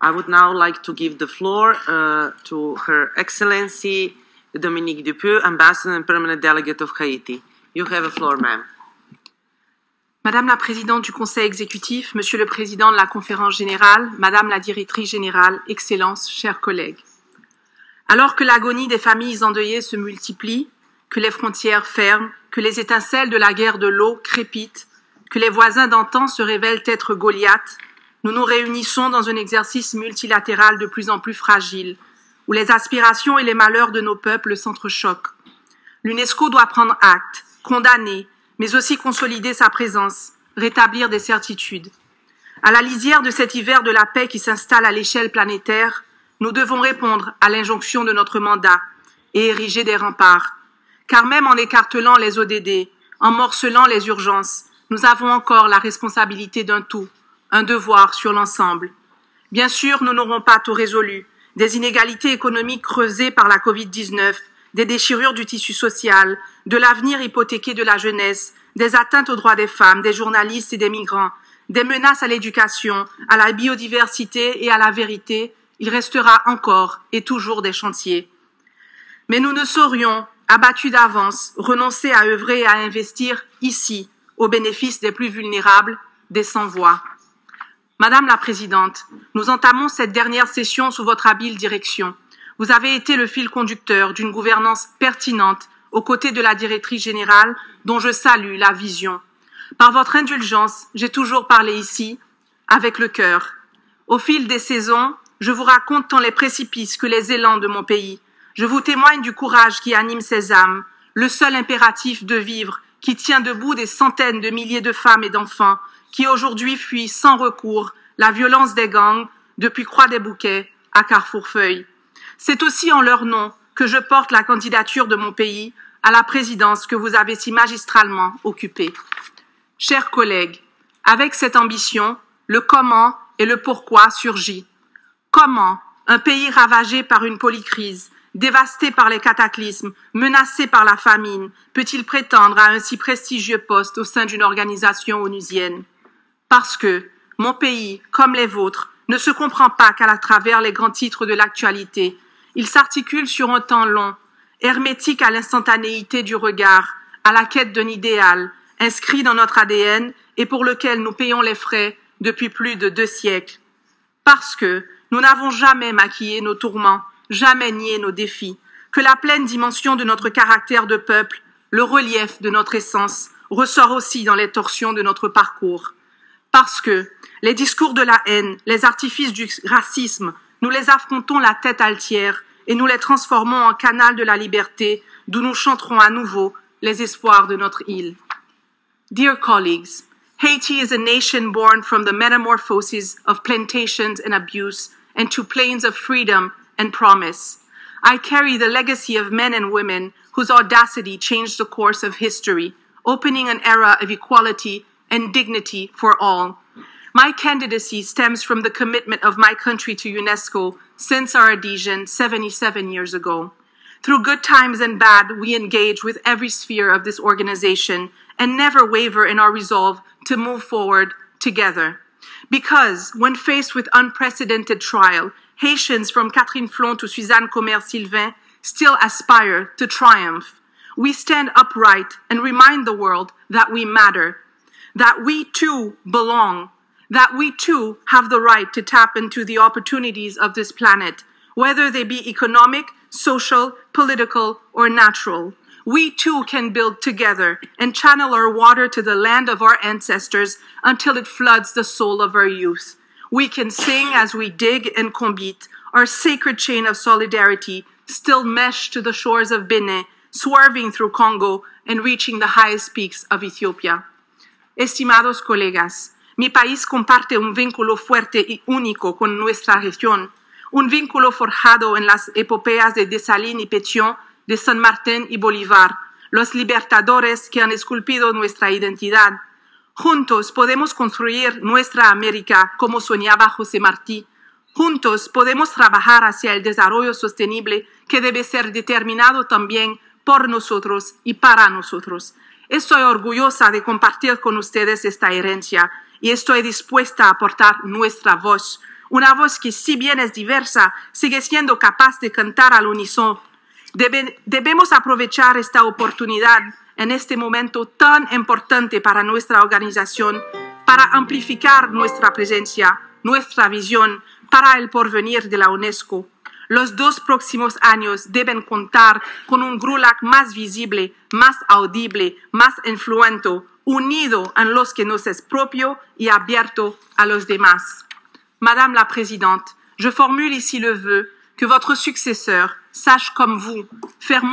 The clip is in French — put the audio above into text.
I would now like to give the floor to Her Excellency Dominique Dupuy, Ambassador and Permanent Delegate of Haiti. You have the floor, ma'am. Madame la Présidente du Conseil exécutif, Monsieur le Président de la Conférence générale, Madame la Directrice générale, Excellences, chers collègues. Alors que l'agonie des familles endeuillées se multiplie, que les frontières ferment, que les étincelles de la guerre de l'eau crépitent, que les voisins d'antan se révèlent être Goliath, nous nous réunissons dans un exercice multilatéral de plus en plus fragile, où les aspirations et les malheurs de nos peuples s'entrechoquent. L'UNESCO doit prendre acte, condamner, mais aussi consolider sa présence, rétablir des certitudes. À la lisière de cet hiver de la paix qui s'installe à l'échelle planétaire, nous devons répondre à l'injonction de notre mandat et ériger des remparts. Car même en écartelant les ODD, en morcelant les urgences, nous avons encore la responsabilité d'un tout, un devoir sur l'ensemble. Bien sûr, nous n'aurons pas tout résolu. Des inégalités économiques creusées par la Covid-19, des déchirures du tissu social, de l'avenir hypothéqué de la jeunesse, des atteintes aux droits des femmes, des journalistes et des migrants, des menaces à l'éducation, à la biodiversité et à la vérité, il restera encore et toujours des chantiers. Mais nous ne saurions, abattus d'avance, renoncer à œuvrer et à investir ici, au bénéfice des plus vulnérables, des sans-voix. Madame la Présidente, nous entamons cette dernière session sous votre habile direction. Vous avez été le fil conducteur d'une gouvernance pertinente aux côtés de la directrice générale dont je salue la vision. Par votre indulgence, j'ai toujours parlé ici avec le cœur. Au fil des saisons, je vous raconte tant les précipices que les élans de mon pays. Je vous témoigne du courage qui anime ces âmes, le seul impératif de vivre qui tient debout des centaines de milliers de femmes et d'enfants qui aujourd'hui fuient sans recours la violence des gangs depuis Croix-des-Bouquets à Carrefour-Feuille. C'est aussi en leur nom que je porte la candidature de mon pays à la présidence que vous avez si magistralement occupée. Chers collègues, avec cette ambition, le comment et le pourquoi surgit. Comment un pays ravagé par une polycrise, dévasté par les cataclysmes, menacé par la famine, peut-il prétendre à un si prestigieux poste au sein d'une organisation onusienne? Parce que mon pays, comme les vôtres, ne se comprend pas qu'à travers les grands titres de l'actualité. Il s'articule sur un temps long, hermétique à l'instantanéité du regard, à la quête d'un idéal, inscrit dans notre ADN et pour lequel nous payons les frais depuis plus de 2 siècles. Parce que nous n'avons jamais maquillé nos tourments, jamais nié nos défis, que la pleine dimension de notre caractère de peuple, le relief de notre essence, ressort aussi dans les torsions de notre parcours. Parce que les discours de la haine, les artifices du racisme, nous les affrontons la tête altière et nous les transformons en canal de la liberté d'où nous chanterons à nouveau les espoirs de notre île. Dear colleagues, Haiti is a nation born from the metamorphosis of plantations and abuse and to plains of freedom and promise. I carry the legacy of men and women whose audacity changed the course of history, opening an era of equality and dignity for all. My candidacy stems from the commitment of my country to UNESCO since our adhesion 77 years ago. Through good times and bad, we engage with every sphere of this organization and never waver in our resolve to move forward together. Because when faced with unprecedented trial, Haitians from Catherine Flon to Suzanne Comer-Sylvain still aspire to triumph. We stand upright and remind the world that we matter, that we too belong, that we too have the right to tap into the opportunities of this planet, whether they be economic, social, political, or natural. We too can build together and channel our water to the land of our ancestors until it floods the soul of our youth. We can sing as we dig and combite, our sacred chain of solidarity, still meshed to the shores of Benin, swerving through Congo and reaching the highest peaks of Ethiopia. Estimados colegas, mi país comparte un vínculo fuerte y único con nuestra región, un vínculo forjado en las epopeas de Dessalines y Pétion, de San Martín y Bolívar, los libertadores que han esculpido nuestra identidad. Juntos podemos construir nuestra América como soñaba José Martí. Juntos podemos trabajar hacia el desarrollo sostenible que debe ser determinado también por nosotros y para nosotros. Estoy orgullosa de compartir con ustedes esta herencia y estoy dispuesta a aportar nuestra voz, Una voz que, si bien es diversa, sigue siendo capaz de cantar al unísono. Debemos aprovechar esta oportunidad en este momento tan importante para nuestra organización, para amplificar nuestra presencia, nuestra visión para el porvenir de la UNESCO. Los 2 próximos años deben contar con un GRULAC más visible, más audible, más influente, unido en los que nos es propio y abierto a los demás. Madame la Présidente, je formule ici le vœu que votre successeur sache comme vous faire